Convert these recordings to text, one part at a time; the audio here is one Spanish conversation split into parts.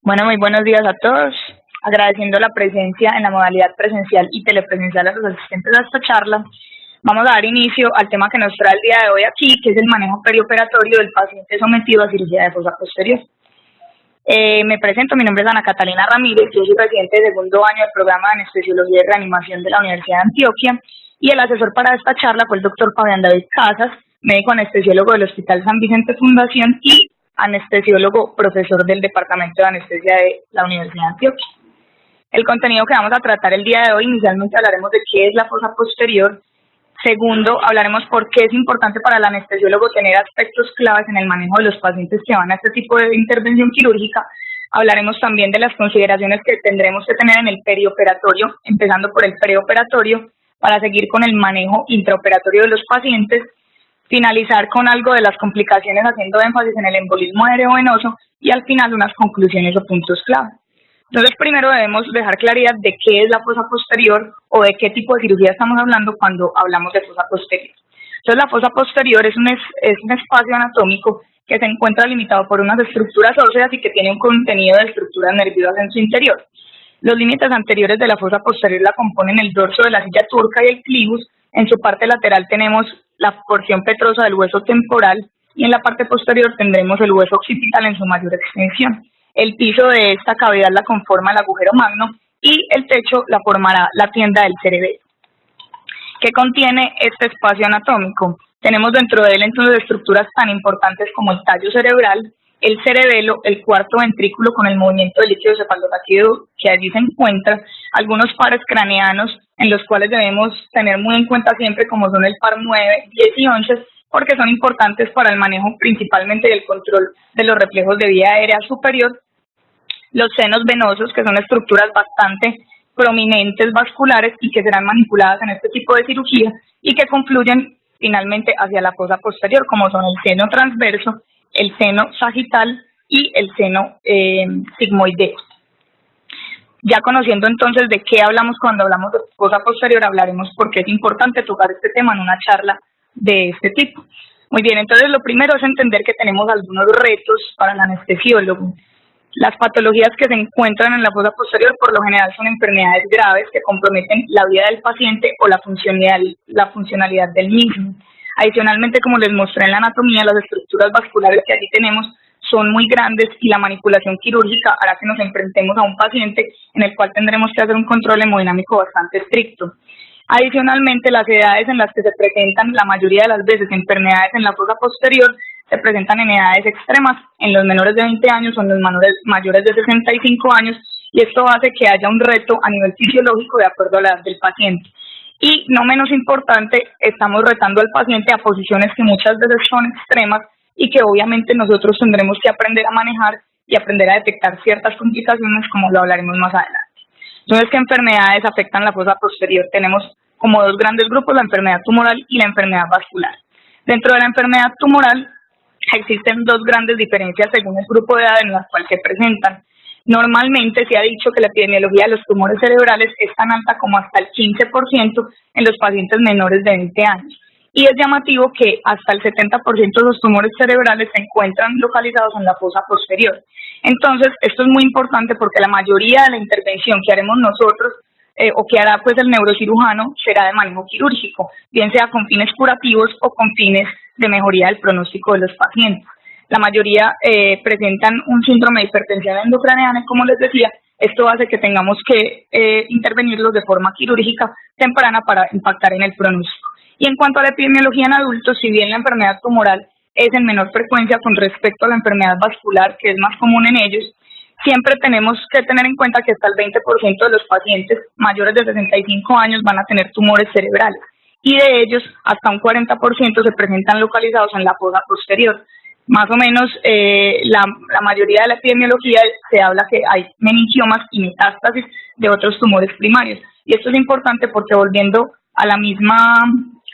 Bueno, muy buenos días a todos. Agradeciendo la presencia en la modalidad presencial y telepresencial a los asistentes a esta charla, vamos a dar inicio al tema que nos trae el día de hoy aquí, que es el manejo perioperatorio del paciente sometido a cirugía de fosa posterior. Me presento, mi nombre es Ana Catalina Ramírez, yo soy residente de segundo año del programa de anestesiología y reanimación de la Universidad de Antioquia, y el asesor para esta charla fue el doctor Fabián David Casas, médico anestesiólogo del Hospital San Vicente Fundación y anestesiólogo profesor del Departamento de Anestesia de la Universidad de Antioquia. El contenido que vamos a tratar el día de hoy, inicialmente hablaremos de qué es la fosa posterior. Segundo, hablaremos por qué es importante para el anestesiólogo tener aspectos claves en el manejo de los pacientes que van a este tipo de intervención quirúrgica. Hablaremos también de las consideraciones que tendremos que tener en el perioperatorio, empezando por el preoperatorio, para seguir con el manejo intraoperatorio de los pacientes, finalizar con algo de las complicaciones haciendo énfasis en el embolismo aerevenoso y al final unas conclusiones o puntos clave. Entonces, primero debemos dejar claridad de qué es la fosa posterior o de qué tipo de cirugía estamos hablando cuando hablamos de fosa posterior. Entonces, la fosa posterior es un espacio anatómico que se encuentra limitado por unas estructuras óseas y que tiene un contenido de estructuras nerviosas en su interior. Los límites anteriores de la fosa posterior la componen el dorso de la silla turca y el clivus. En su parte lateral tenemos la porción petrosa del hueso temporal y en la parte posterior tendremos el hueso occipital en su mayor extensión. El piso de esta cavidad la conforma el agujero magno y el techo la formará la tienda del cerebelo. ¿Qué contiene este espacio anatómico? Tenemos dentro de él entonces estructuras tan importantes como el tallo cerebral, el cerebelo, el cuarto ventrículo con el movimiento del líquido cefalorraquídeo que allí se encuentra, algunos pares craneanos en los cuales debemos tener muy en cuenta siempre como son el par 9, 10 y 11, porque son importantes para el manejo principalmente del control de los reflejos de vía aérea superior. Los senos venosos, que son estructuras bastante prominentes vasculares y que serán manipuladas en este tipo de cirugía y que confluyen finalmente hacia la fosa posterior, como son el seno transverso, el seno sagital y el seno sigmoideo. Ya conociendo entonces de qué hablamos cuando hablamos de fosa posterior, hablaremos por qué es importante tocar este tema en una charla de este tipo. Muy bien, entonces lo primero es entender que tenemos algunos retos para el anestesiólogo. Las patologías que se encuentran en la fosa posterior por lo general son enfermedades graves que comprometen la vida del paciente o la funcionalidad del mismo. Adicionalmente, como les mostré en la anatomía, las estructuras vasculares que allí tenemos son muy grandes y la manipulación quirúrgica hará que nos enfrentemos a un paciente en el cual tendremos que hacer un control hemodinámico bastante estricto. Adicionalmente, las edades en las que se presentan la mayoría de las veces enfermedades en la fosa posterior se presentan en edades extremas, en los menores de 20 años o en los mayores de 65 años, y esto hace que haya un reto a nivel fisiológico de acuerdo a la edad del paciente. Y no menos importante, estamos retando al paciente a posiciones que muchas veces son extremas y que obviamente nosotros tendremos que aprender a manejar y aprender a detectar ciertas complicaciones, como lo hablaremos más adelante. Entonces, ¿qué enfermedades afectan la fosa posterior? Tenemos como dos grandes grupos, la enfermedad tumoral y la enfermedad vascular. Dentro de la enfermedad tumoral existen dos grandes diferencias según el grupo de edad en las cuales se presentan. Normalmente se ha dicho que la epidemiología de los tumores cerebrales es tan alta como hasta el 15% en los pacientes menores de 20 años. Y es llamativo que hasta el 70% de los tumores cerebrales se encuentran localizados en la fosa posterior. Entonces, esto es muy importante porque la mayoría de la intervención que haremos nosotros o que hará pues el neurocirujano será de manejo quirúrgico, bien sea con fines curativos o con fines de mejoría del pronóstico de los pacientes. La mayoría presentan un síndrome de hipertensión endocraneana y, como les decía, esto hace que tengamos que intervenirlos de forma quirúrgica temprana para impactar en el pronóstico. Y en cuanto a la epidemiología en adultos, si bien la enfermedad tumoral es en menor frecuencia con respecto a la enfermedad vascular, que es más común en ellos, siempre tenemos que tener en cuenta que hasta el 20% de los pacientes mayores de 65 años van a tener tumores cerebrales y de ellos hasta un 40% se presentan localizados en la fosa posterior. Más o menos la mayoría de la epidemiología se habla que hay meningiomas y metástasis de otros tumores primarios. Y esto es importante porque, volviendo a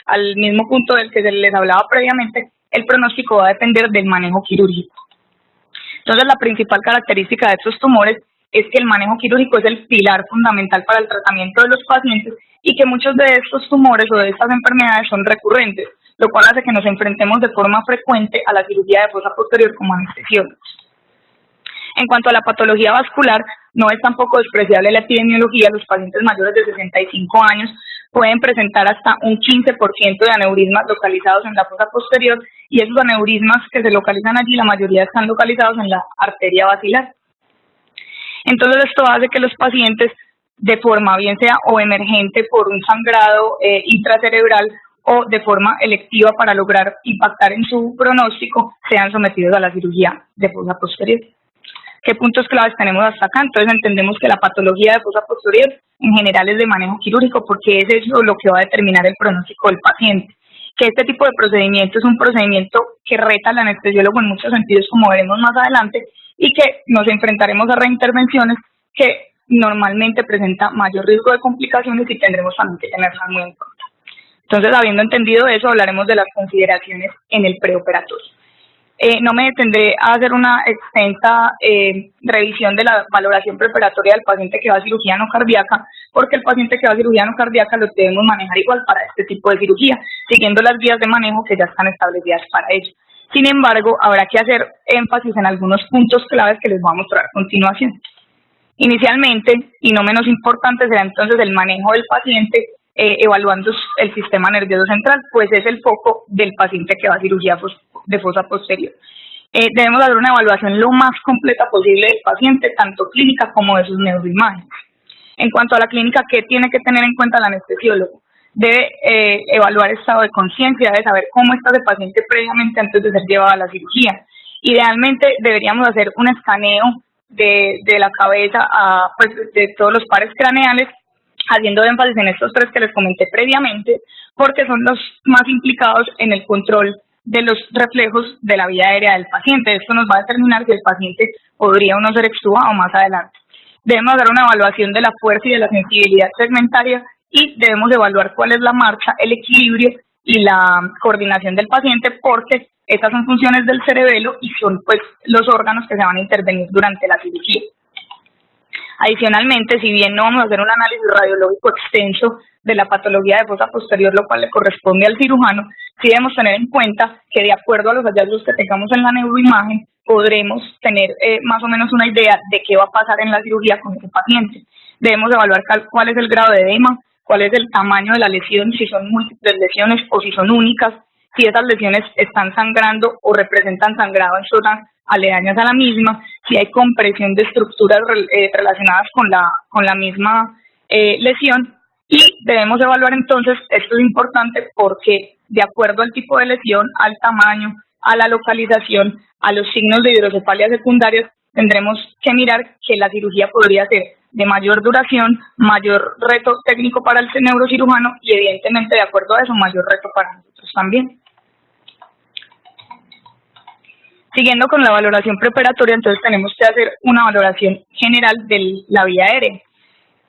al mismo punto del que se les hablaba previamente, el pronóstico va a depender del manejo quirúrgico. Entonces, la principal característica de estos tumores es que el manejo quirúrgico es el pilar fundamental para el tratamiento de los pacientes y que muchos de estos tumores o de estas enfermedades son recurrentes, lo cual hace que nos enfrentemos de forma frecuente a la cirugía de fosa posterior como anestesiólogos. En cuanto a la patología vascular, no es tampoco despreciable la epidemiología. Los pacientes mayores de 65 años pueden presentar hasta un 15% de aneurismas localizados en la fosa posterior, y esos aneurismas que se localizan allí, la mayoría están localizados en la arteria basilar. Entonces esto hace que los pacientes, de forma bien sea o emergente por un sangrado intracerebral o de forma electiva para lograr impactar en su pronóstico, sean sometidos a la cirugía de fosa posterior. ¿Qué puntos claves tenemos hasta acá? Entonces entendemos que la patología de fosa posterior en general es de manejo quirúrgico, porque es eso lo que va a determinar el pronóstico del paciente. Que este tipo de procedimiento es un procedimiento que reta al anestesiólogo en muchos sentidos, como veremos más adelante, y que nos enfrentaremos a reintervenciones que normalmente presenta mayor riesgo de complicaciones y tendremos también que tenerlas muy en cuenta. Entonces, habiendo entendido eso, hablaremos de las consideraciones en el preoperatorio. No me detendré a hacer una extensa revisión de la valoración preoperatoria del paciente que va a cirugía no cardíaca, porque el paciente que va a cirugía no cardíaca lo debemos manejar igual para este tipo de cirugía, siguiendo las guías de manejo que ya están establecidas para ello. Sin embargo, habrá que hacer énfasis en algunos puntos claves que les voy a mostrar a continuación. Inicialmente, y no menos importante, será entonces el manejo del paciente evaluando el sistema nervioso central, pues es el foco del paciente que va a cirugía de fosa posterior. Debemos hacer una evaluación lo más completa posible del paciente, tanto clínica como de sus neuroimágenes. En cuanto a la clínica, ¿qué tiene que tener en cuenta el anestesiólogo? Debe evaluar estado de conciencia, debe saber cómo está el paciente previamente antes de ser llevado a la cirugía. Idealmente deberíamos hacer un escaneo de la cabeza pues, de todos los pares craneales, haciendo énfasis en estos tres que les comenté previamente, porque son los más implicados en el control de los reflejos de la vía aérea del paciente. Esto nos va a determinar si el paciente podría o no ser extubado más adelante. Debemos hacer una evaluación de la fuerza y de la sensibilidad segmentaria, y debemos evaluar cuál es la marcha, el equilibrio y la coordinación del paciente, porque estas son funciones del cerebelo y son pues los órganos que se van a intervenir durante la cirugía. Adicionalmente, si bien no vamos a hacer un análisis radiológico extenso de la patología de fosa posterior, lo cual le corresponde al cirujano, sí debemos tener en cuenta que de acuerdo a los hallazgos que tengamos en la neuroimagen, podremos tener más o menos una idea de qué va a pasar en la cirugía con ese paciente. Debemos evaluar cuál es el grado de edema, cuál es el tamaño de la lesión, si son múltiples lesiones o si son únicas, si esas lesiones están sangrando o representan sangrado en zonas aledañas a la misma, si hay compresión de estructuras relacionadas con la misma lesión, y debemos evaluar entonces, esto es importante porque de acuerdo al tipo de lesión, al tamaño, a la localización, a los signos de hidrocefalia secundarios, tendremos que mirar que la cirugía podría ser de mayor duración, mayor reto técnico para el neurocirujano y evidentemente de acuerdo a eso, mayor reto para nosotros también. Siguiendo con la valoración preoperatoria, entonces tenemos que hacer una valoración general de la vía aérea.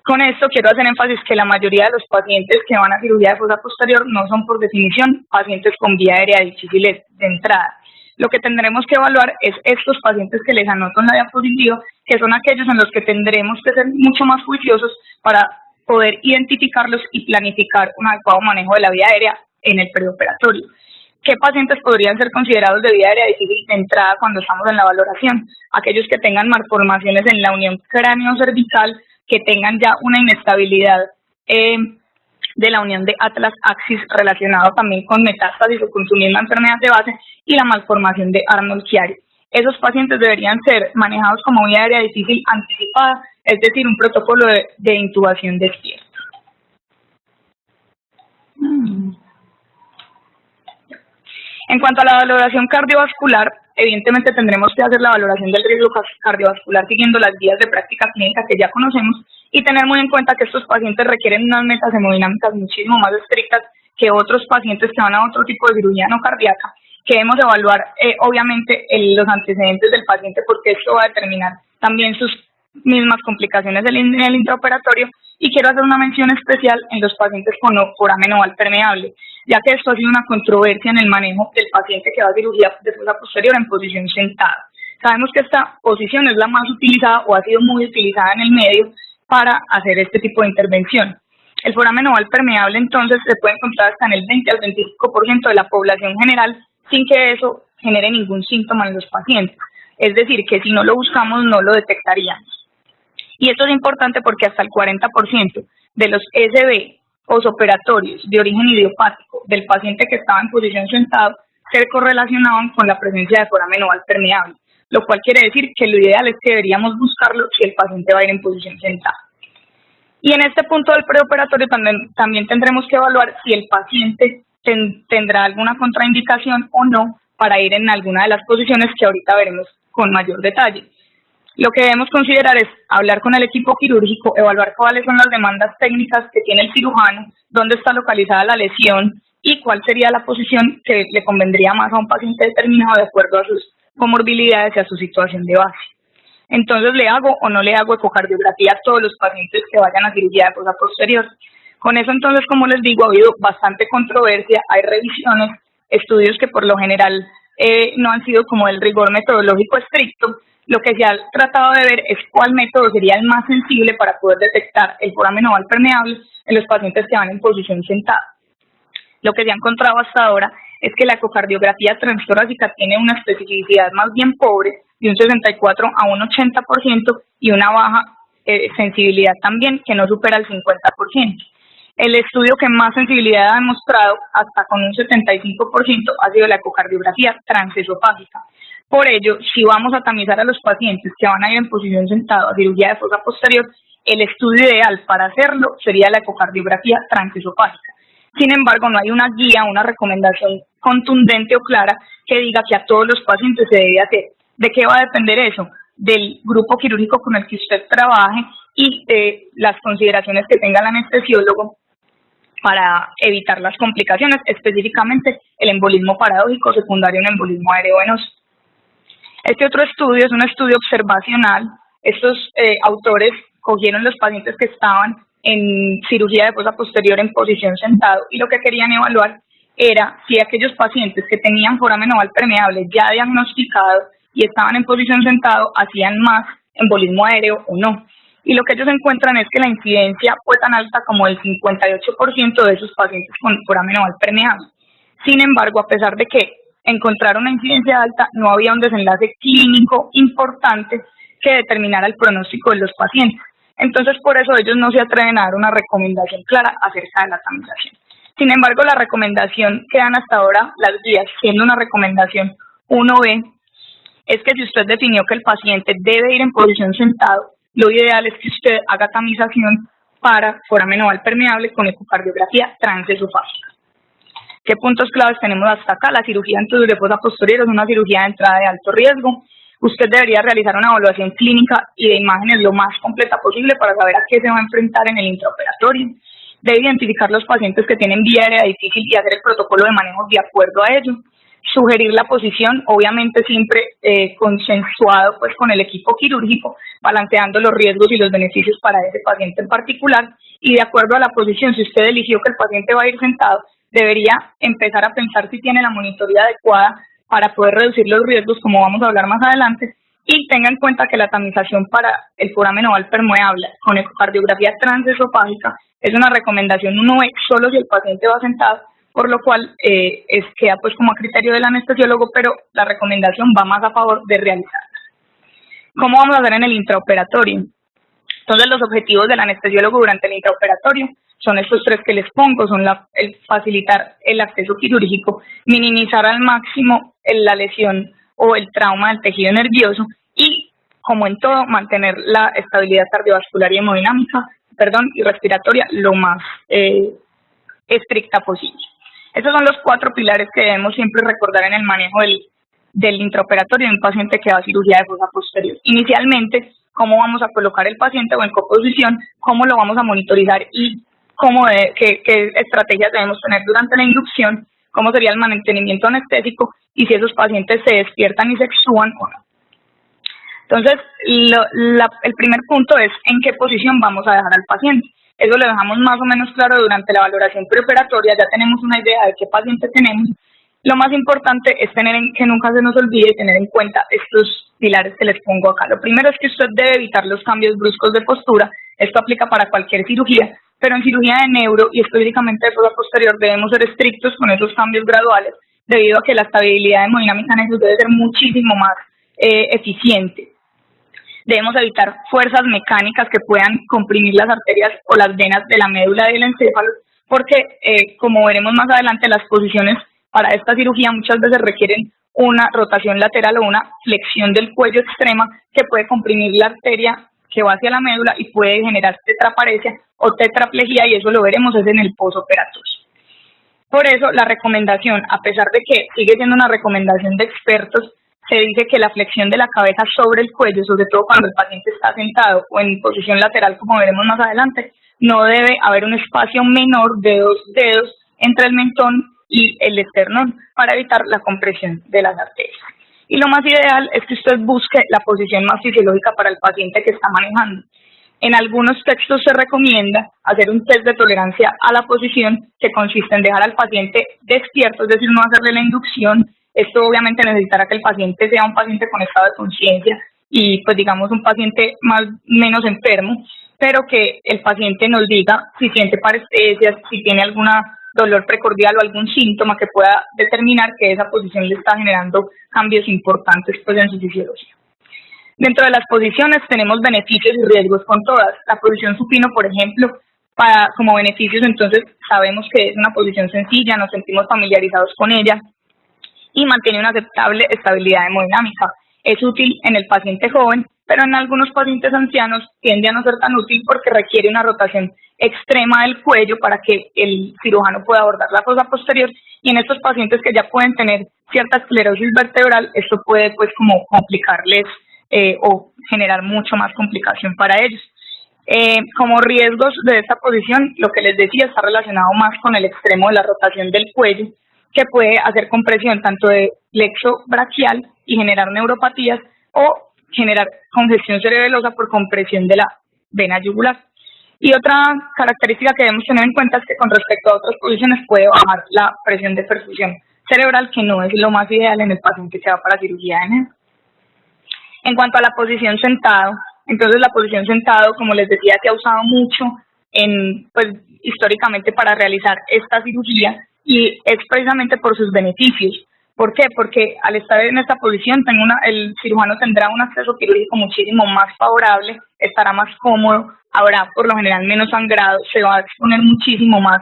Con esto quiero hacer énfasis que la mayoría de los pacientes que van a cirugía de fosa posterior no son por definición pacientes con vía aérea difíciles de entrada. Lo que tendremos que evaluar es estos pacientes que les anoto en la diapositiva, que son aquellos en los que tendremos que ser mucho más juiciosos para poder identificarlos y planificar un adecuado manejo de la vía aérea en el preoperatorio. ¿Qué pacientes podrían ser considerados de vía aérea difícil de entrada cuando estamos en la valoración? Aquellos que tengan malformaciones en la unión cráneo-cervical, que tengan ya una inestabilidad de la unión de atlas-axis relacionado también con metástasis o con su misma enfermedad de base, y la malformación de Arnold-Chiari. Esos pacientes deberían ser manejados como vía aérea difícil anticipada, es decir, un protocolo de intubación despierto. En cuanto a la valoración cardiovascular, evidentemente tendremos que hacer la valoración del riesgo cardiovascular siguiendo las guías de práctica clínica que ya conocemos, y tener muy en cuenta que estos pacientes requieren unas metas hemodinámicas muchísimo más estrictas que otros pacientes que van a otro tipo de cirugía no cardíaca, que debemos evaluar obviamente los antecedentes del paciente, porque esto va a determinar también sus mismas complicaciones en el intraoperatorio, y quiero hacer una mención especial en los pacientes con foramen oval permeable, ya que esto ha sido una controversia en el manejo del paciente que va a cirugía de fosa posterior en posición sentada. Sabemos que esta posición es la más utilizada o ha sido muy utilizada en el medio para hacer este tipo de intervención. El foramen oval permeable entonces se puede encontrar hasta en el 20 al 25% de la población general sin que eso genere ningún síntoma en los pacientes. Es decir, que si no lo buscamos no lo detectaríamos. Y esto es importante porque hasta el 40% de los SB posoperatorios de origen idiopático del paciente que estaba en posición sentado se correlacionaban con la presencia de foramen oval permeable, lo cual quiere decir que lo ideal es que deberíamos buscarlo si el paciente va a ir en posición sentada. Y en este punto del preoperatorio también tendremos que evaluar si el paciente tendrá alguna contraindicación o no para ir en alguna de las posiciones que ahorita veremos con mayor detalle. Lo que debemos considerar es hablar con el equipo quirúrgico, evaluar cuáles son las demandas técnicas que tiene el cirujano, dónde está localizada la lesión y cuál sería la posición que le convendría más a un paciente determinado de acuerdo a sus comorbilidades y a su situación de base. Entonces, ¿le hago o no le hago ecocardiografía a todos los pacientes que vayan a cirugía de fosa posterior? Con eso, entonces, como les digo, ha habido bastante controversia, hay revisiones, estudios que por lo general no han sido como el rigor metodológico estricto. Lo que se ha tratado de ver es cuál método sería el más sensible para poder detectar el foramen oval permeable en los pacientes que van en posición sentada. Lo que se ha encontrado hasta ahora es que la ecocardiografía transtorácica tiene una especificidad más bien pobre, de un 64 a un 80%, y una baja sensibilidad también, que no supera el 50%. El estudio que más sensibilidad ha demostrado, hasta con un 75%, ha sido la ecocardiografía transesofágica. Por ello, si vamos a tamizar a los pacientes que van a ir en posición sentada a cirugía de fosa posterior, el estudio ideal para hacerlo sería la ecocardiografía transesofágica. Sin embargo, no hay una guía, una recomendación contundente o clara que diga que a todos los pacientes se debe hacer. ¿De qué va a depender eso? Del grupo quirúrgico con el que usted trabaje y de las consideraciones que tenga el anestesiólogo para evitar las complicaciones, específicamente el embolismo paradójico secundario a un embolismo aerevenoso. Este otro estudio es un estudio observacional. Estos autores cogieron los pacientes que estaban en cirugía de fosa posterior en posición sentado y lo que querían evaluar era si aquellos pacientes que tenían foramen oval permeable ya diagnosticado y estaban en posición sentado hacían más embolismo aéreo o no. Y lo que ellos encuentran es que la incidencia fue tan alta como el 58% de esos pacientes con foramen oval permeable. Sin embargo, a pesar de que encontraron una incidencia alta, no había un desenlace clínico importante que determinara el pronóstico de los pacientes. Entonces, por eso ellos no se atreven a dar una recomendación clara acerca de la tamización. Sin embargo, la recomendación que dan hasta ahora las guías, siendo una recomendación 1B, es que si usted definió que el paciente debe ir en posición sentado, lo ideal es que usted haga tamización para foramen oval permeable con ecocardiografía transesofágica. ¿Qué puntos claves tenemos hasta acá? La cirugía en túbulo de fosa posterior es una cirugía de entrada de alto riesgo. Usted debería realizar una evaluación clínica y de imágenes lo más completa posible para saber a qué se va a enfrentar en el intraoperatorio. Debe identificar los pacientes que tienen vía aérea difícil y hacer el protocolo de manejo de acuerdo a ello. Sugerir la posición, obviamente siempre consensuado pues con el equipo quirúrgico, balanceando los riesgos y los beneficios para ese paciente en particular. Y de acuerdo a la posición, si usted eligió que el paciente va a ir sentado, debería empezar a pensar si tiene la monitoría adecuada para poder reducir los riesgos, como vamos a hablar más adelante, y tenga en cuenta que la tamización para el foramen oval permeable con ecocardiografía transesofágica es una recomendación 1B solo si el paciente va sentado, por lo cual queda pues como a criterio del anestesiólogo, pero la recomendación va más a favor de realizarla. ¿Cómo vamos a hacer en el intraoperatorio? Entonces, los objetivos del anestesiólogo durante el intraoperatorio son estos tres que les pongo, son el facilitar el acceso quirúrgico, minimizar al máximo la lesión o el trauma del tejido nervioso y, como en todo, mantener la estabilidad cardiovascular y hemodinámica, y respiratoria lo más estricta posible. Esos son los 4 pilares que debemos siempre recordar en el manejo del intraoperatorio de un paciente que va a cirugía de fosa posterior. Inicialmente, cómo vamos a colocar el paciente o en coposición, cómo lo vamos a monitorizar y qué estrategias debemos tener durante la inducción, cómo sería el mantenimiento anestésico y si esos pacientes se despiertan y se extúan o no. Entonces, el primer punto es en qué posición vamos a dejar al paciente. Eso lo dejamos más o menos claro durante la valoración preoperatoria, ya tenemos una idea de qué paciente tenemos. Lo más importante es que nunca se nos olvide tener en cuenta estos pilares que les pongo acá. Lo primero es que usted debe evitar los cambios bruscos de postura. Esto aplica para cualquier cirugía, pero en cirugía de neuro y específicamente de fosa posterior debemos ser estrictos con esos cambios graduales, debido a que la estabilidad hemodinámica en ellos debe ser muchísimo más eficiente. Debemos evitar fuerzas mecánicas que puedan comprimir las arterias o las venas de la médula del encéfalo, porque, como veremos más adelante, las posiciones para esta cirugía muchas veces requieren una rotación lateral o una flexión del cuello extrema que puede comprimir la arteria que va hacia la médula y puede generar tetraparesia o tetraplegia, y eso lo veremos es en el posoperatorio. Por eso la recomendación, a pesar de que sigue siendo una recomendación de expertos, se dice que la flexión de la cabeza sobre el cuello, sobre todo cuando el paciente está sentado o en posición lateral, como veremos más adelante, no debe haber un espacio menor de 2 dedos entre el mentón y el esternón para evitar la compresión de las arterias. Y lo más ideal es que usted busque la posición más fisiológica para el paciente que está manejando. En algunos textos se recomienda hacer un test de tolerancia a la posición, que consiste en dejar al paciente despierto, es decir, no hacerle la inducción. Esto obviamente necesitará que el paciente sea un paciente con estado de conciencia y pues digamos un paciente menos enfermo, pero que el paciente nos diga si siente parestesias, si tiene algún dolor precordial o algún síntoma que pueda determinar que esa posición le está generando cambios importantes pues en su fisiología. Dentro de las posiciones tenemos beneficios y riesgos con todas. La posición supino, por ejemplo, como beneficios, entonces sabemos que es una posición sencilla, nos sentimos familiarizados con ella y mantiene una aceptable estabilidad hemodinámica. Es útil en el paciente joven, pero en algunos pacientes ancianos tiende a no ser tan útil porque requiere una rotación extrema del cuello para que el cirujano pueda abordar la fosa posterior, y en estos pacientes que ya pueden tener cierta esclerosis vertebral, esto puede pues como complicarles o generar mucho más complicación para ellos. Como riesgos de esta posición, lo que les decía está relacionado más con el extremo de la rotación del cuello, que puede hacer compresión tanto de plexo braquial y generar neuropatías, o generar congestión cerebelosa por compresión de la vena yugular. Y otra característica que debemos tener en cuenta es que con respecto a otras posiciones puede bajar la presión de perfusión cerebral, que no es lo más ideal en el paciente que va para cirugía de neuro. En cuanto a la posición sentado, entonces la posición sentado, como les decía, se ha usado mucho históricamente para realizar esta cirugía, y es precisamente por sus beneficios. ¿Por qué? Porque al estar en esta posición el cirujano tendrá un acceso quirúrgico muchísimo más favorable, estará más cómodo, habrá por lo general menos sangrado, se va a exponer muchísimo más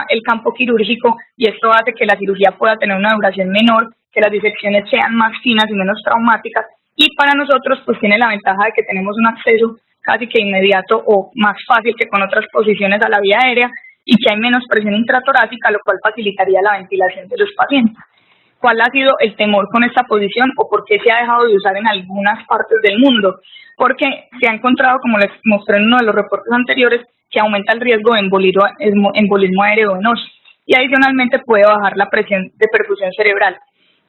el campo quirúrgico, y esto hace que la cirugía pueda tener una duración menor, que las disecciones sean más finas y menos traumáticas, y para nosotros pues tiene la ventaja de que tenemos un acceso casi que inmediato o más fácil que con otras posiciones a la vía aérea, y que hay menos presión intratorácica, lo cual facilitaría la ventilación de los pacientes. ¿Cuál ha sido el temor con esta posición o por qué se ha dejado de usar en algunas partes del mundo? Porque se ha encontrado, como les mostré en uno de los reportes anteriores, que aumenta el riesgo de embolismo aéreo venoso, y adicionalmente puede bajar la presión de perfusión cerebral.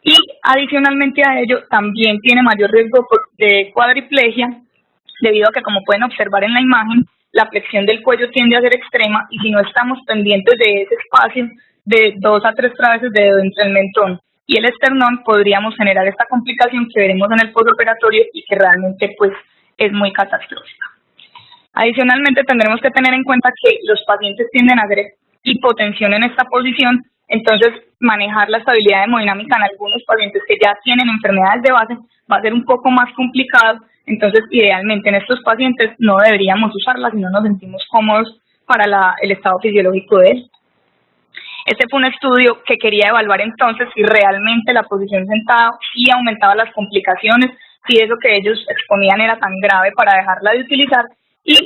Y adicionalmente a ello también tiene mayor riesgo de cuadriplegia, debido a que, como pueden observar en la imagen, la flexión del cuello tiende a ser extrema, y si no estamos pendientes de ese espacio de 2 a 3 traveses de dedo entre el mentón y el esternón, podríamos generar esta complicación que veremos en el postoperatorio y que realmente pues es muy catastrófica. Adicionalmente tendremos que tener en cuenta que los pacientes tienden a hacer hipotensión en esta posición, entonces manejar la estabilidad hemodinámica en algunos pacientes que ya tienen enfermedades de base va a ser un poco más complicado. Entonces idealmente en estos pacientes no deberíamos usarla si no nos sentimos cómodos para el estado fisiológico de él. Este fue un estudio que quería evaluar entonces si realmente la posición sentada sí aumentaba las complicaciones, si eso que ellos exponían era tan grave para dejarla de utilizar, y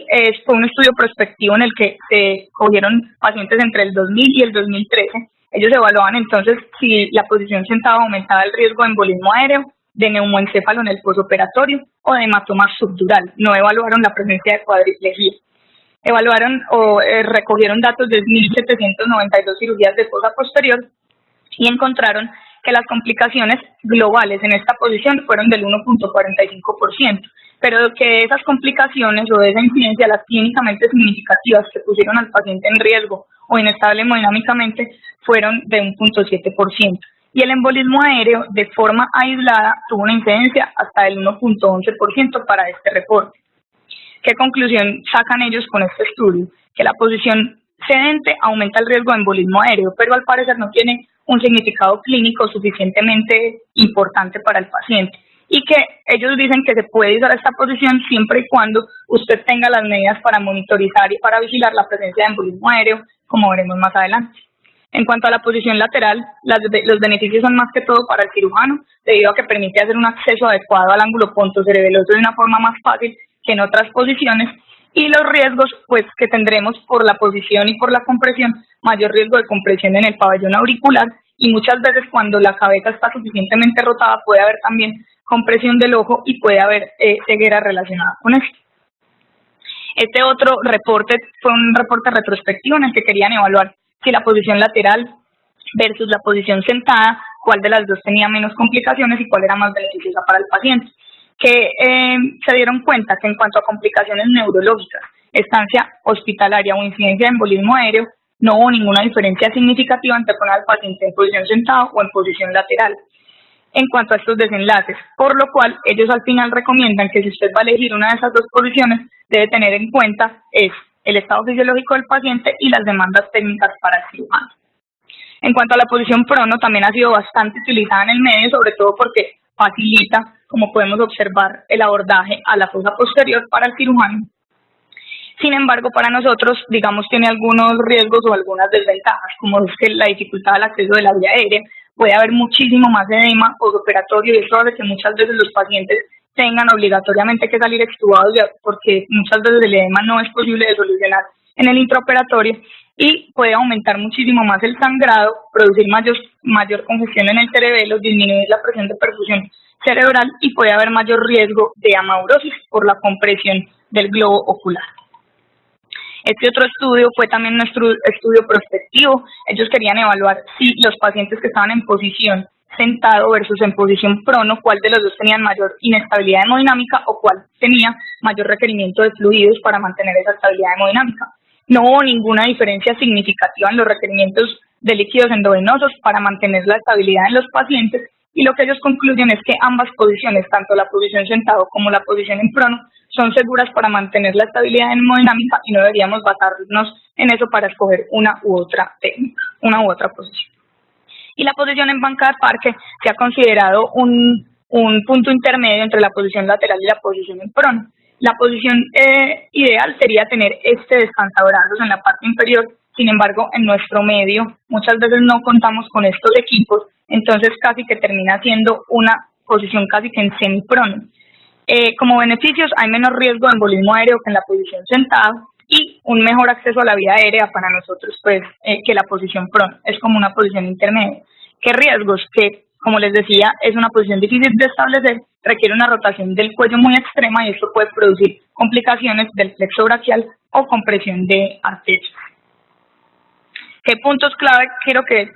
fue un estudio prospectivo en el que se cogieron pacientes entre el 2000 y el 2013. Ellos evaluaban entonces si la posición sentada aumentaba el riesgo de embolismo aéreo, de neumoencéfalo en el posoperatorio o de hematoma subdural. No evaluaron la presencia de cuadriplegia. Evaluaron o recogieron datos de 1.792 cirugías de fosa posterior y encontraron que las complicaciones globales en esta posición fueron del 1.45%, pero que esas complicaciones o de esa incidencia, las clínicamente significativas que pusieron al paciente en riesgo o inestable hemodinámicamente, fueron de 1.7%. Y el embolismo aéreo, de forma aislada, tuvo una incidencia hasta del 1.11% para este reporte. ¿Qué conclusión sacan ellos con este estudio? Que la posición sedente aumenta el riesgo de embolismo aéreo, pero al parecer no tiene un significado clínico suficientemente importante para el paciente. y que ellos dicen que se puede usar esta posición siempre y cuando usted tenga las medidas para monitorizar y para vigilar la presencia de embolismo aéreo, como veremos más adelante. En cuanto a la posición lateral, los beneficios son más que todo para el cirujano, debido a que permite hacer un acceso adecuado al ángulo pontocerebeloso de una forma más fácil que en otras posiciones, y los riesgos pues que tendremos por la posición y por la compresión, mayor riesgo de compresión en el pabellón auricular, y muchas veces cuando la cabeza está suficientemente rotada puede haber también compresión del ojo y puede haber ceguera relacionada con esto. Este otro reporte fue un reporte retrospectivo en el que querían evaluar si la posición lateral versus la posición sentada, cuál de las dos tenía menos complicaciones y cuál era más beneficiosa para el paciente. Que se dieron cuenta que en cuanto a complicaciones neurológicas, estancia hospitalaria o incidencia de embolismo aéreo, no hubo ninguna diferencia significativa entre poner al paciente en posición sentada o en posición lateral en cuanto a estos desenlaces, por lo cual ellos al final recomiendan que si usted va a elegir una de esas dos posiciones, debe tener en cuenta el estado fisiológico del paciente y las demandas técnicas para el cirujano. En cuanto a la posición prono, también ha sido bastante utilizada en el medio, sobre todo porque facilita, como podemos observar, el abordaje a la fosa posterior para el cirujano. Sin embargo, para nosotros, digamos, tiene algunos riesgos o algunas desventajas, como es que la dificultad al acceso de la vía aérea, puede haber muchísimo más edema postoperatorio y eso hace que muchas veces los pacientes tengan obligatoriamente que salir extubados porque muchas veces el edema no es posible de solucionar en el intraoperatorio y puede aumentar muchísimo más el sangrado, producir mayor congestión en el cerebelo, disminuir la presión de perfusión cerebral y puede haber mayor riesgo de amaurosis por la compresión del globo ocular. Este otro estudio fue también nuestro estudio prospectivo. Ellos querían evaluar si los pacientes que estaban en posición sentado versus en posición prono, cuál de los dos tenían mayor inestabilidad hemodinámica o cuál tenía mayor requerimiento de fluidos para mantener esa estabilidad hemodinámica. No hubo ninguna diferencia significativa en los requerimientos de líquidos endovenosos para mantener la estabilidad en los pacientes y lo que ellos concluyen es que ambas posiciones, tanto la posición sentado como la posición en prono, son seguras para mantener la estabilidad hemodinámica y no deberíamos basarnos en eso para escoger una u otra técnica, una u otra posición. Y la posición en banca de parque se ha considerado un punto intermedio entre la posición lateral y la posición en prono. La posición ideal sería tener descansabrazos en la parte inferior, sin embargo, en nuestro medio muchas veces no contamos con estos equipos, entonces casi que termina siendo una posición casi que en semiprono. Como beneficios, hay menos riesgo de embolismo aéreo que en la posición sentada y un mejor acceso a la vía aérea para nosotros, pues, que la posición prono. Es como una posición intermedia. ¿Qué riesgos? Que, como les decía, es una posición difícil de establecer, requiere una rotación del cuello muy extrema y esto puede producir complicaciones del plexo braquial o compresión de arterias. ¿Qué puntos clave quiero que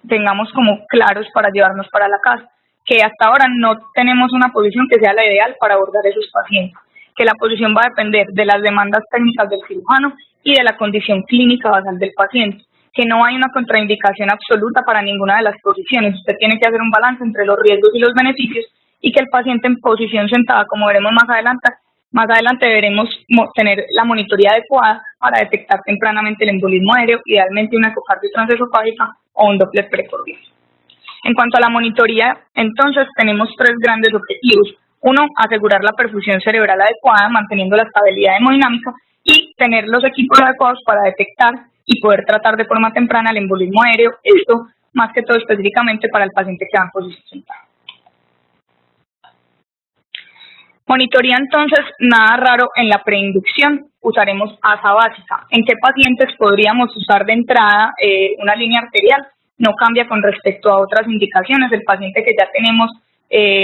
tengamos como claros para llevarnos para la casa? Que hasta ahora no tenemos una posición que sea la ideal para abordar esos pacientes, que la posición va a depender de las demandas técnicas del cirujano y de la condición clínica basal del paciente, que no hay una contraindicación absoluta para ninguna de las posiciones, usted tiene que hacer un balance entre los riesgos y los beneficios y que el paciente en posición sentada, como veremos más adelante deberemos tener la monitoría adecuada para detectar tempranamente el embolismo aéreo, idealmente una ecocardio transesofágica o un Doppler precordial. En cuanto a la monitoría, entonces tenemos tres grandes objetivos. Uno, asegurar la perfusión cerebral adecuada, manteniendo la estabilidad hemodinámica y tener los equipos adecuados para detectar y poder tratar de forma temprana el embolismo aéreo, esto más que todo específicamente para el paciente que va en posición sentada. Monitoría entonces, nada raro en la preinducción, usaremos asa básica. ¿En qué pacientes podríamos usar de entrada una línea arterial? No cambia con respecto a otras indicaciones. El paciente que ya tenemos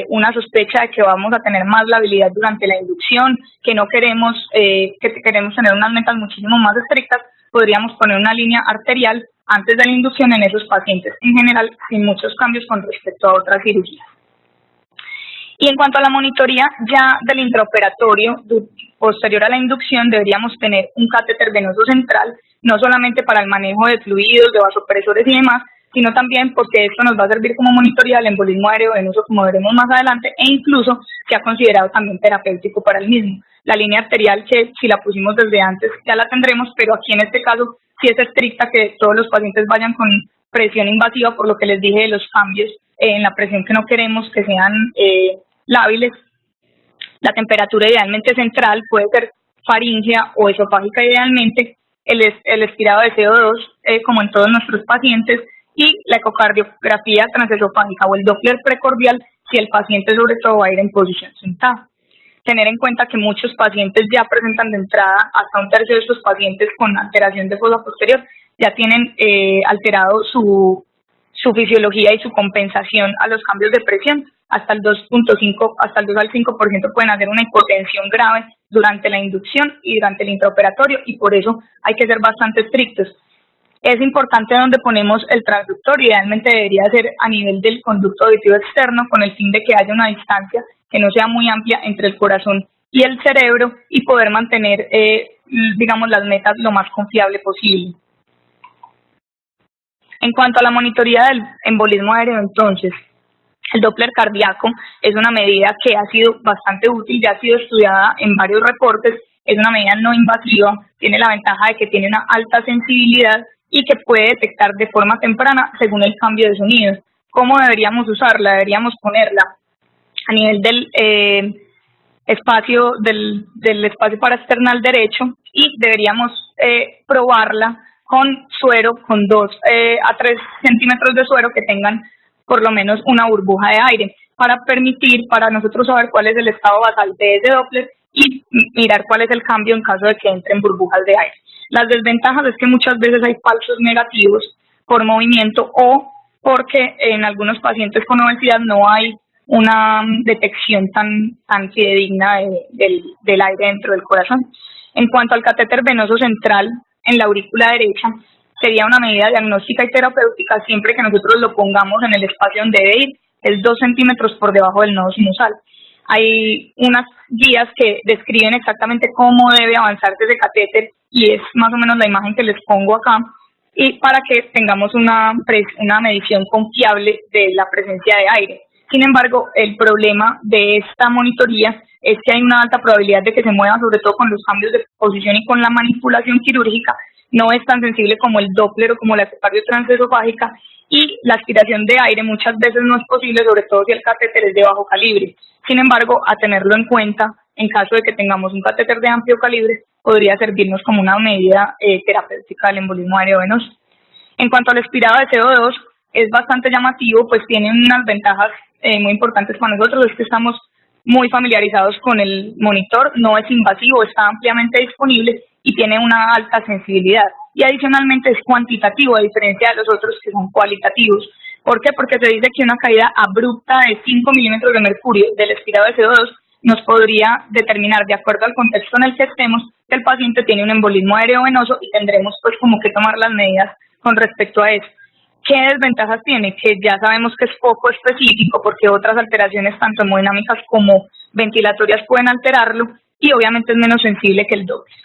una sospecha de que vamos a tener más labilidad durante la inducción, que no queremos, que queremos tener unas metas muchísimo más estrictas, podríamos poner una línea arterial antes de la inducción en esos pacientes, en general sin muchos cambios con respecto a otras cirugías. Y en cuanto a la monitoría ya del intraoperatorio, posterior a la inducción, deberíamos tener un catéter venoso central, no solamente para el manejo de fluidos, de vasopresores y demás, sino también porque esto nos va a servir como monitoría del embolismo aéreo venoso, como veremos más adelante, e incluso se ha considerado también terapéutico para el mismo. La línea arterial, que si la pusimos desde antes ya la tendremos, pero aquí en este caso sí es estricta que todos los pacientes vayan con presión invasiva, por lo que les dije de los cambios en la presión que no queremos que sean lábiles. La temperatura idealmente central puede ser faríngea o esofágica idealmente, el expirado de CO2 como en todos nuestros pacientes, y la ecocardiografía transesofágica o el Doppler precordial si el paciente sobre todo va a ir en posición sentada. Tener en cuenta que muchos pacientes ya presentan de entrada, hasta un tercio de estos pacientes con alteración de fosa posterior ya tienen alterado su fisiología y su compensación a los cambios de presión. Hasta el 2.5, hasta el 2 al 5% pueden hacer una hipotensión grave durante la inducción y durante el intraoperatorio, y por eso hay que ser bastante estrictos. Es importante donde ponemos el transductor, idealmente debería ser a nivel del conducto auditivo externo, con el fin de que haya una distancia que no sea muy amplia entre el corazón y el cerebro y poder mantener, digamos, las metas lo más confiable posible. En cuanto a la monitoría del embolismo aéreo, entonces, el Doppler cardíaco es una medida que ha sido bastante útil, ya ha sido estudiada en varios reportes, es una medida no invasiva, tiene la ventaja de que tiene una alta sensibilidad y que puede detectar de forma temprana según el cambio de sonido. ¿Cómo deberíamos usarla? Deberíamos ponerla a nivel del espacio paraesternal derecho, y deberíamos probarla con suero, con 2 a 3 centímetros de suero que tengan por lo menos una burbuja de aire, para permitir, para nosotros saber cuál es el estado basal de ese Doppler y mirar cuál es el cambio en caso de que entren burbujas de aire. Las desventajas es que muchas veces hay falsos negativos por movimiento o porque en algunos pacientes con obesidad no hay una detección tan fidedigna del aire dentro del corazón. En cuanto al catéter venoso central en la aurícula derecha, sería una medida diagnóstica y terapéutica siempre que nosotros lo pongamos en el espacio donde debe ir, es 2 centímetros por debajo del nodo sinusal. Hay unas guías que describen exactamente cómo debe avanzarse ese catéter y es más o menos la imagen que les pongo acá, y para que tengamos una medición confiable de la presencia de aire. Sin embargo, el problema de esta monitoría es que hay una alta probabilidad de que se mueva, sobre todo con los cambios de posición y con la manipulación quirúrgica. No es tan sensible como el Doppler o como la ecocardio transesofágica, y la aspiración de aire muchas veces no es posible, sobre todo si el catéter es de bajo calibre. Sin embargo, a tenerlo en cuenta, en caso de que tengamos un catéter de amplio calibre, podría servirnos como una medida terapéutica del embolismo aéreo venoso. En cuanto al expirado de CO2, es bastante llamativo, pues tiene unas ventajas muy importantes para nosotros, es que estamos muy familiarizados con el monitor, no es invasivo, está ampliamente disponible y tiene una alta sensibilidad. Y adicionalmente es cuantitativo, a diferencia de los otros que son cualitativos. ¿Por qué? Porque se dice que una caída abrupta de 5 milímetros de mercurio del expirado de CO2 nos podría determinar, de acuerdo al contexto en el que estemos, que el paciente tiene un embolismo aéreo venoso, y tendremos pues como que tomar las medidas con respecto a eso. ¿Qué desventajas tiene? Que ya sabemos que es poco específico, porque otras alteraciones tanto hemodinámicas como ventilatorias pueden alterarlo, y obviamente es menos sensible que el Doppler.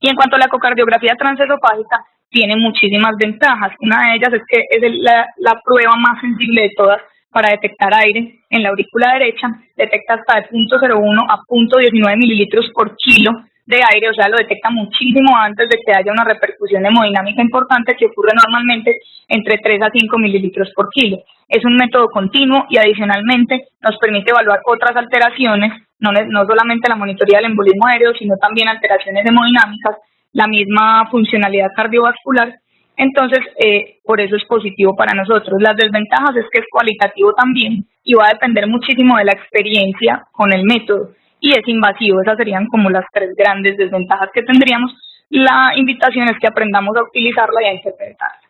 Y en cuanto a la ecocardiografía transesofágica, tiene muchísimas ventajas. Una de ellas es que es la prueba más sensible de todas para detectar aire en la aurícula derecha. Detecta hasta de 0.01 a 0.19 mililitros por kilo de aire, o sea, lo detecta muchísimo antes de que haya una repercusión hemodinámica importante, que ocurre normalmente entre 3 a 5 mililitros por kilo. Es un método continuo y adicionalmente nos permite evaluar otras alteraciones, no solamente la monitoría del embolismo aéreo, sino también alteraciones hemodinámicas, la misma funcionalidad cardiovascular. Entonces, por eso es positivo para nosotros. Las desventajas es que es cualitativo también y va a depender muchísimo de la experiencia con el método, y es invasivo. Esas serían como las 3 grandes desventajas que tendríamos. La invitación es que aprendamos a utilizarla y a interpretarla.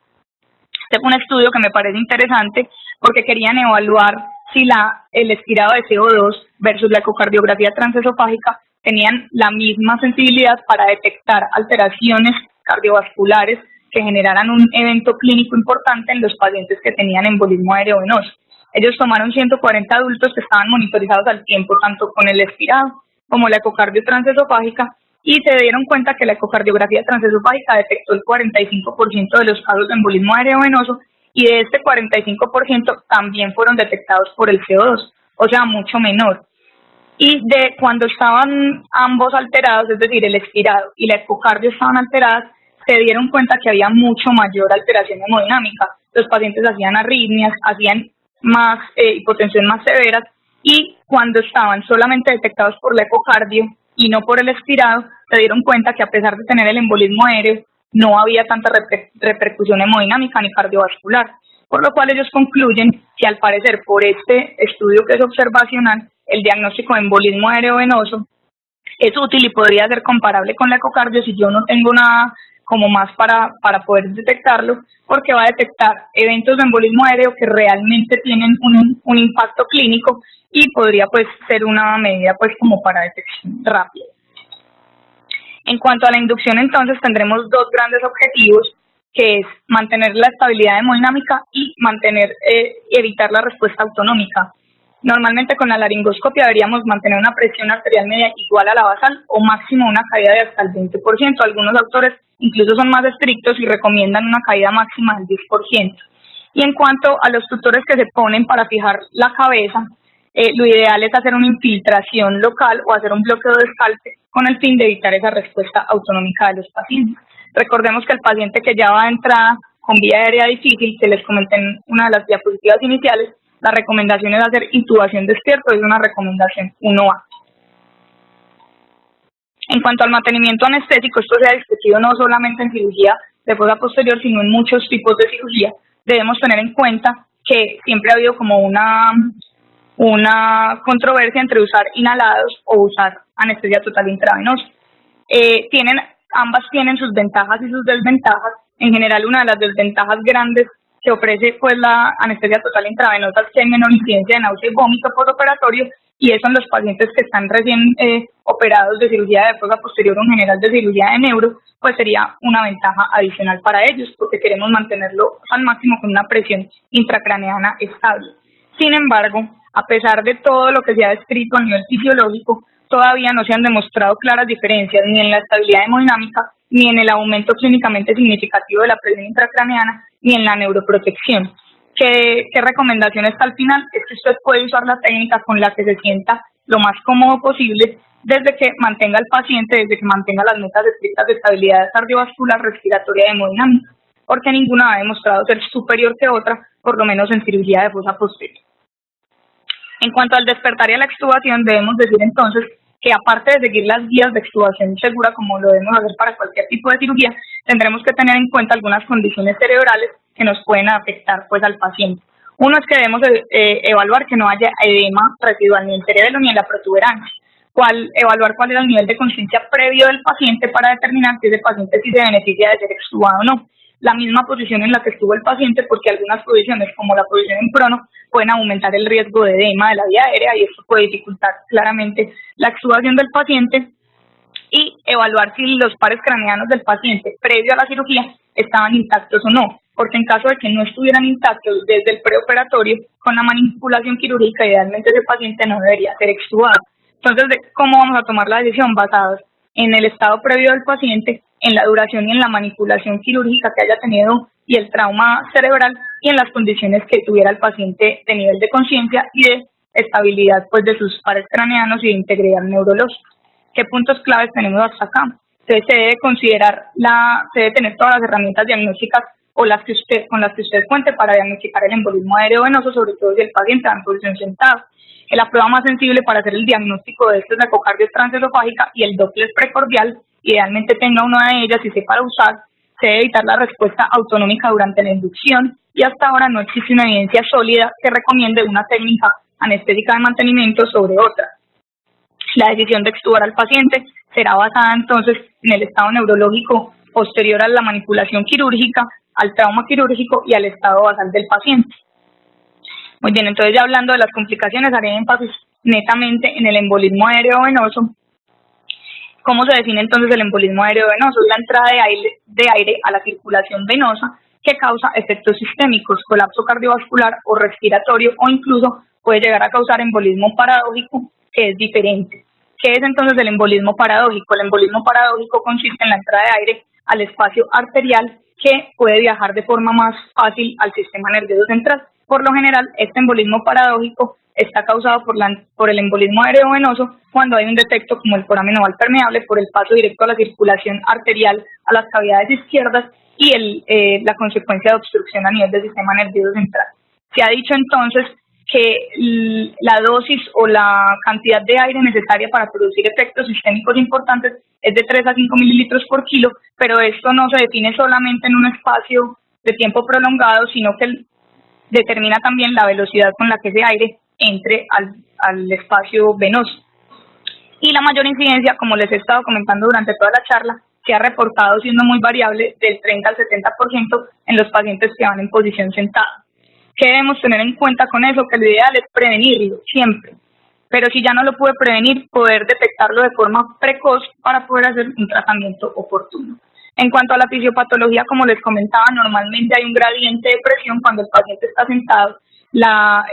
Este fue un estudio que me parece interesante porque querían evaluar si el expirado de CO2 versus la ecocardiografía transesofágica tenían la misma sensibilidad para detectar alteraciones cardiovasculares que generaran un evento clínico importante en los pacientes que tenían embolismo aéreo venoso. Ellos tomaron 140 adultos que estaban monitorizados al tiempo, tanto con el expirado como la ecocardio transesofágica, y se dieron cuenta que la ecocardiografía transesofágica detectó el 45% de los casos de embolismo aéreo venoso, y de este 45% también fueron detectados por el CO2, o sea, mucho menor. Y de cuando estaban ambos alterados, es decir, el expirado y la ecocardio estaban alteradas, se dieron cuenta que había mucho mayor alteración hemodinámica. Los pacientes hacían arritmias, hacían más hipotensión más severas, y cuando estaban solamente detectados por la ecocardio y no por el expirado, se dieron cuenta que a pesar de tener el embolismo aéreo, no había tanta repercusión hemodinámica ni cardiovascular, por lo cual ellos concluyen que al parecer por este estudio que es observacional, el diagnóstico de embolismo aéreo venoso es útil y podría ser comparable con la ecocardio si yo no tengo nada como más para poder detectarlo, porque va a detectar eventos de embolismo aéreo que realmente tienen un impacto clínico y podría pues ser una medida pues como para detección rápida. En cuanto a la inducción, entonces tendremos dos grandes objetivos, que es mantener la estabilidad hemodinámica y evitar la respuesta autonómica. Normalmente con la laringoscopia deberíamos mantener una presión arterial media igual a la basal o máximo una caída de hasta el 20%. Algunos autores incluso son más estrictos y recomiendan una caída máxima del 10%. Y en cuanto a los tutores que se ponen para fijar la cabeza, lo ideal es hacer una infiltración local o hacer un bloqueo de escalte con el fin de evitar esa respuesta autonómica de los pacientes. Recordemos que el paciente que ya va de entrada con vía aérea difícil, que les comenté en una de las diapositivas iniciales, la recomendación es hacer intubación despierto, es una recomendación 1A. En cuanto al mantenimiento anestésico, esto se ha discutido no solamente en cirugía de fosa posterior, sino en muchos tipos de cirugía. Debemos tener en cuenta que siempre ha habido como una controversia entre usar inhalados o usar anestesia total intravenosa. Ambas tienen sus ventajas y sus desventajas. En general, una de las desventajas grandes que ofrece pues la anestesia total intravenosa es que hay menor incidencia de náusea y vómito postoperatorio, y eso en los pacientes que están recién operados de cirugía de fosa posterior o en general de cirugía de neuro, pues sería una ventaja adicional para ellos, porque queremos mantenerlo al máximo con una presión intracraneana estable. Sin embargo, a pesar de todo lo que se ha descrito a nivel fisiológico, todavía no se han demostrado claras diferencias ni en la estabilidad hemodinámica, ni en el aumento clínicamente significativo de la presión intracraneana, ni en la neuroprotección. ¿Qué recomendación está al final? Es que usted puede usar la técnica con la que se sienta lo más cómodo posible, desde que mantenga al paciente, desde que mantenga las metas estrictas de estabilidad cardiovascular, respiratoria y hemodinámica, porque ninguna ha demostrado ser superior que otra, por lo menos en cirugía de fosa posterior. En cuanto al despertar y a la extubación, debemos decir entonces que aparte de seguir las guías de extubación segura, como lo debemos hacer para cualquier tipo de cirugía, tendremos que tener en cuenta algunas condiciones cerebrales que nos pueden afectar pues al paciente. Uno es que debemos evaluar que no haya edema residual ni en el cerebelo ni en la protuberancia. Evaluar cuál es el nivel de conciencia previo del paciente para determinar si ese paciente sí se beneficia de ser extubado o no. La misma posición en la que estuvo el paciente, porque algunas posiciones, como la posición en prono, pueden aumentar el riesgo de edema de la vía aérea y esto puede dificultar claramente la extubación del paciente, y evaluar si los pares craneanos del paciente previo a la cirugía estaban intactos o no, porque en caso de que no estuvieran intactos desde el preoperatorio, con la manipulación quirúrgica, idealmente ese paciente no debería ser extubado. Entonces, ¿cómo vamos a tomar la decisión? Basados en el estado previo del paciente, en la duración y en la manipulación quirúrgica que haya tenido y el trauma cerebral, y en las condiciones que tuviera el paciente de nivel de conciencia y de estabilidad pues de sus pares craneanos y de integridad neurológica. ¿Qué puntos claves tenemos hasta acá? Entonces se debe tener todas las herramientas diagnósticas con las que usted cuente para diagnosticar el embolismo aéreo venoso, sobre todo si el paciente está en posición sentado. La prueba más sensible para hacer el diagnóstico de esto es la ecocardio transesofágica y el Doppler precordial. Idealmente tenga una de ellas y sepa usar. Se debe evitar la respuesta autonómica durante la inducción, y hasta ahora no existe una evidencia sólida que recomiende una técnica anestésica de mantenimiento sobre otra. La decisión de extubar al paciente será basada entonces en el estado neurológico posterior a la manipulación quirúrgica, al trauma quirúrgico y al estado basal del paciente. Muy bien, entonces ya hablando de las complicaciones, haré énfasis netamente en el embolismo aéreo venoso. ¿Cómo se define entonces el embolismo aéreo venoso? Es la entrada de aire a la circulación venosa que causa efectos sistémicos, colapso cardiovascular o respiratorio, o incluso puede llegar a causar embolismo paradójico, que es diferente. ¿Qué es entonces el embolismo paradójico? El embolismo paradójico consiste en la entrada de aire al espacio arterial que puede viajar de forma más fácil al sistema nervioso central. Por lo general, este embolismo paradójico está causado por el embolismo aéreo venoso cuando hay un defecto como el foramen oval permeable por el paso directo a la circulación arterial a las cavidades izquierdas y la consecuencia de obstrucción a nivel del sistema nervioso central. Se ha dicho entonces que la dosis o la cantidad de aire necesaria para producir efectos sistémicos importantes es de 3 a 5 mililitros por kilo, pero esto no se define solamente en un espacio de tiempo prolongado, sino que determina también la velocidad con la que ese aire entre al espacio venoso. Y la mayor incidencia, como les he estado comentando durante toda la charla, se ha reportado siendo muy variable del 30 al 70% en los pacientes que van en posición sentada. ¿Qué debemos tener en cuenta con eso? Que lo ideal es prevenirlo siempre, pero si ya no lo puede prevenir, poder detectarlo de forma precoz para poder hacer un tratamiento oportuno. En cuanto a la fisiopatología, como les comentaba, normalmente hay un gradiente de presión cuando el paciente está sentado. La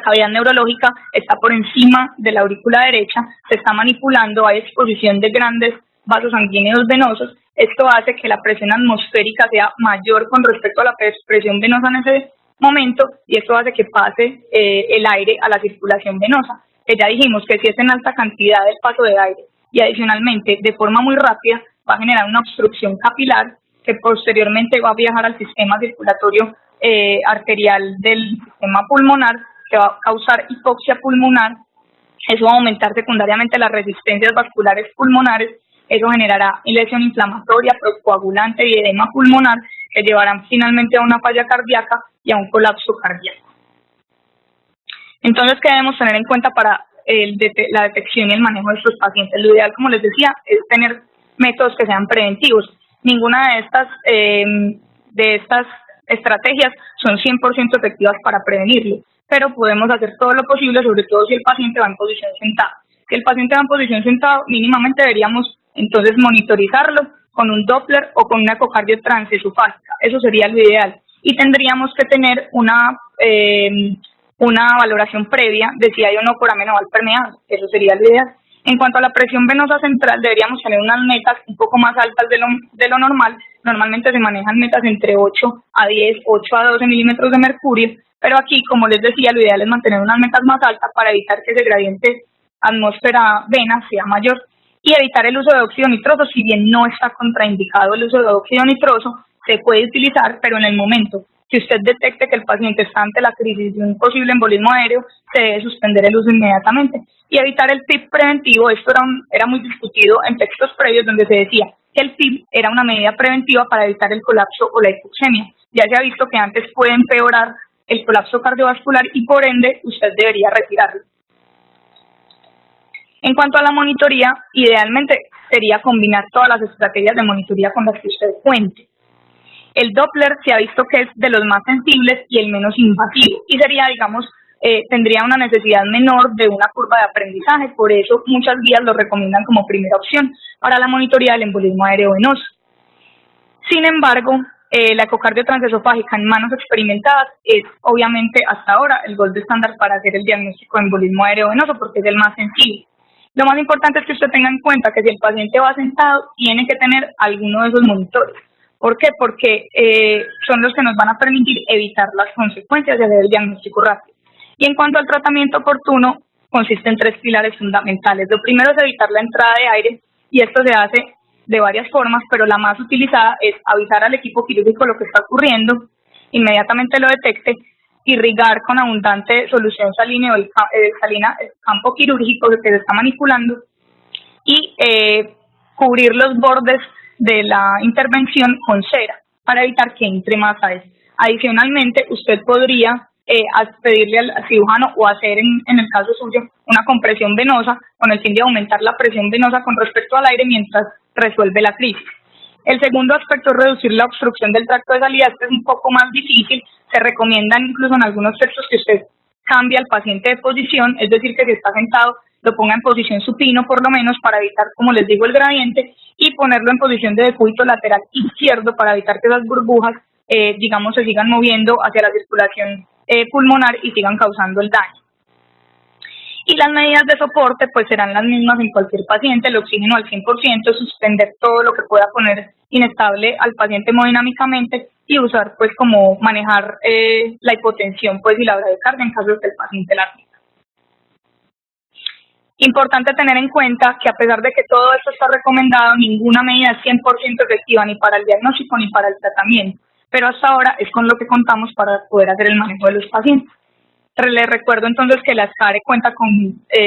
cavidad neurológica está por encima de la aurícula derecha, se está manipulando, hay exposición de grandes vasos sanguíneos venosos. Esto hace que la presión atmosférica sea mayor con respecto a la presión venosa en ese momento, y esto hace que pase el aire a la circulación venosa. Ya dijimos que si es en alta cantidad el paso de aire y adicionalmente de forma muy rápida, va a generar una obstrucción capilar que posteriormente va a viajar al sistema circulatorio arterial del sistema pulmonar, que va a causar hipoxia pulmonar. Eso va a aumentar secundariamente las resistencias vasculares pulmonares. Eso generará lesión inflamatoria, procoagulante y edema pulmonar, que llevarán finalmente a una falla cardíaca y a un colapso cardíaco. Entonces, ¿qué debemos tener en cuenta para la detección y el manejo de estos pacientes? Lo ideal, como les decía, es tener métodos que sean preventivos. Ninguna de estas estrategias son 100% efectivas para prevenirlo, pero podemos hacer todo lo posible, sobre todo si el paciente va en posición sentada. Si el paciente va en posición sentada, mínimamente deberíamos entonces monitorizarlo con un Doppler o con una ecocardio transesofágica. Eso sería lo ideal. Y tendríamos que tener una valoración previa de si hay o no foramenoval permeable. Eso sería lo ideal. En cuanto a la presión venosa central, deberíamos tener unas metas un poco más altas de lo normal. Normalmente se manejan metas entre 8 a 10, 8 a 12 milímetros de mercurio, pero aquí, como les decía, lo ideal es mantener unas metas más altas para evitar que ese gradiente atmósfera-vena sea mayor, y evitar el uso de óxido nitroso. Si bien no está contraindicado el uso de óxido nitroso, se puede utilizar, pero en el momento que usted detecte que el paciente está ante la crisis de un posible embolismo aéreo, se debe suspender el uso inmediatamente. Y evitar el PIB preventivo. Esto era muy discutido en textos previos, donde se decía que el PIB era una medida preventiva para evitar el colapso o la hipoxemia. Ya se ha visto que antes puede empeorar el colapso cardiovascular y por ende usted debería retirarlo. En cuanto a la monitoría, idealmente sería combinar todas las estrategias de monitoría con las que usted cuente. El Doppler se ha visto que es de los más sensibles y el menos invasivo, y sería, digamos, tendría una necesidad menor de una curva de aprendizaje. Por eso muchas guías lo recomiendan como primera opción para la monitoría del embolismo aéreo venoso. Sin embargo, la ecocardio transesofágica en manos experimentadas es obviamente hasta ahora el gold estándar para hacer el diagnóstico de embolismo aéreo venoso, porque es el más sensible. Lo más importante es que usted tenga en cuenta que si el paciente va sentado, tiene que tener alguno de esos monitores. ¿Por qué? Porque son los que nos van a permitir evitar las consecuencias de hacer el diagnóstico rápido. Y en cuanto al tratamiento oportuno, consiste en 3 pilares fundamentales. Lo primero es evitar la entrada de aire, y esto se hace de varias formas, pero la más utilizada es avisar al equipo quirúrgico lo que está ocurriendo, inmediatamente lo detecte, irrigar con abundante solución salina o salina el campo quirúrgico que se está manipulando, y cubrir los bordes de la intervención con cera para evitar que entre más aire. Adicionalmente, usted podría pedirle al cirujano o hacer en el caso suyo una compresión venosa con el fin de aumentar la presión venosa con respecto al aire mientras resuelve la crisis. El segundo aspecto es reducir la obstrucción del tracto de salida. Este es un poco más difícil. Se recomiendan incluso en algunos textos que usted cambie al paciente de posición, es decir, que si está sentado lo ponga en posición supino por lo menos para evitar, como les digo, el gradiente, y ponerlo en posición de decúbito lateral izquierdo para evitar que esas burbujas, digamos, se sigan moviendo hacia la circulación pulmonar y sigan causando el daño. Y las medidas de soporte pues serán las mismas en cualquier paciente: el oxígeno al 100%, suspender todo lo que pueda poner inestable al paciente hemodinámicamente y usar pues como manejar la hipotensión pues y la bradicardia en caso de que el paciente la tenga. Importante tener en cuenta que a pesar de que todo esto está recomendado, ninguna medida es 100% efectiva ni para el diagnóstico ni para el tratamiento, pero hasta ahora es con lo que contamos para poder hacer el manejo de los pacientes. Les recuerdo entonces que la SCARE cuenta con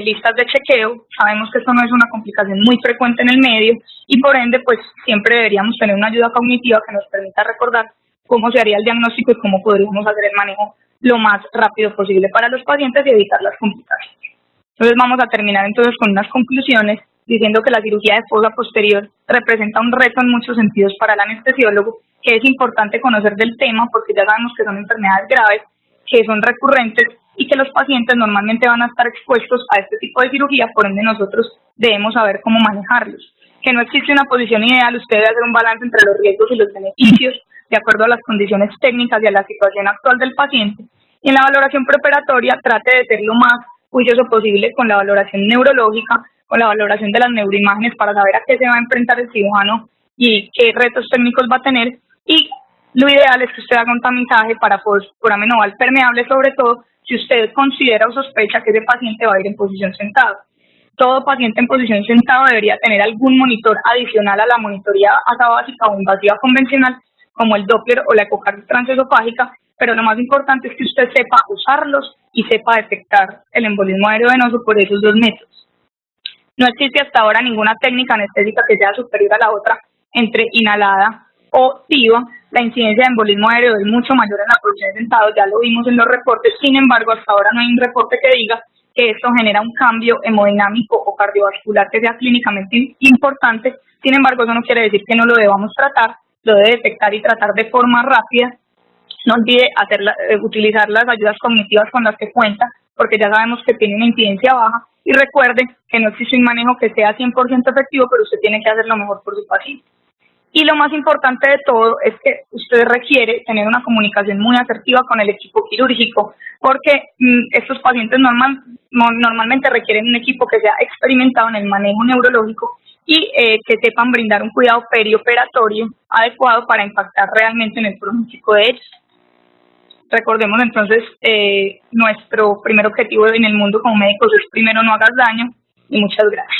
listas de chequeo. Sabemos que esto no es una complicación muy frecuente en el medio y por ende pues siempre deberíamos tener una ayuda cognitiva que nos permita recordar cómo se haría el diagnóstico y cómo podríamos hacer el manejo lo más rápido posible para los pacientes y evitar las complicaciones. Entonces vamos a terminar entonces con unas conclusiones diciendo que la cirugía de fosa posterior representa un reto en muchos sentidos para el anestesiólogo, que es importante conocer del tema porque ya sabemos que son enfermedades graves, que son recurrentes y que los pacientes normalmente van a estar expuestos a este tipo de cirugía, por ende nosotros debemos saber cómo manejarlos. Que no existe una posición ideal, usted debe hacer un balance entre los riesgos y los beneficios de acuerdo a las condiciones técnicas y a la situación actual del paciente. Y en la valoración preoperatoria trate de ser lo más juicioso posible con la valoración neurológica, con la valoración de las neuroimágenes para saber a qué se va a enfrentar el cirujano y qué retos técnicos va a tener. Y lo ideal es que usted haga un tamizaje para foramen oval permeable, sobre todo si usted considera o sospecha que ese paciente va a ir en posición sentado. Todo paciente en posición sentado debería tener algún monitor adicional a la monitoría asa básica o invasiva convencional, como el Doppler o la ecocardio transesofágica, pero lo más importante es que usted sepa usarlos y sepa detectar el embolismo aerovenoso por esos dos métodos. No existe hasta ahora ninguna técnica anestésica que sea superior a la otra entre inhalada o TIVA. La incidencia de embolismo aéreo es mucho mayor en la posición sentado, ya lo vimos en los reportes, sin embargo hasta ahora no hay un reporte que diga que esto genera un cambio hemodinámico o cardiovascular que sea clínicamente importante. Sin embargo, eso no quiere decir que no lo debamos tratar, lo debe detectar y tratar de forma rápida. No olvide utilizar las ayudas cognitivas con las que cuenta, porque ya sabemos que tiene una incidencia baja, y recuerde que no existe un manejo que sea 100% efectivo, pero usted tiene que hacer lo mejor por su paciente. Y lo más importante de todo es que usted requiere tener una comunicación muy asertiva con el equipo quirúrgico, porque estos pacientes normalmente requieren un equipo que sea experimentado en el manejo neurológico y que sepan brindar un cuidado perioperatorio adecuado para impactar realmente en el pronóstico de ellos. Recordemos entonces, nuestro primer objetivo en el mundo como médicos es primero no hagas daño, y muchas gracias.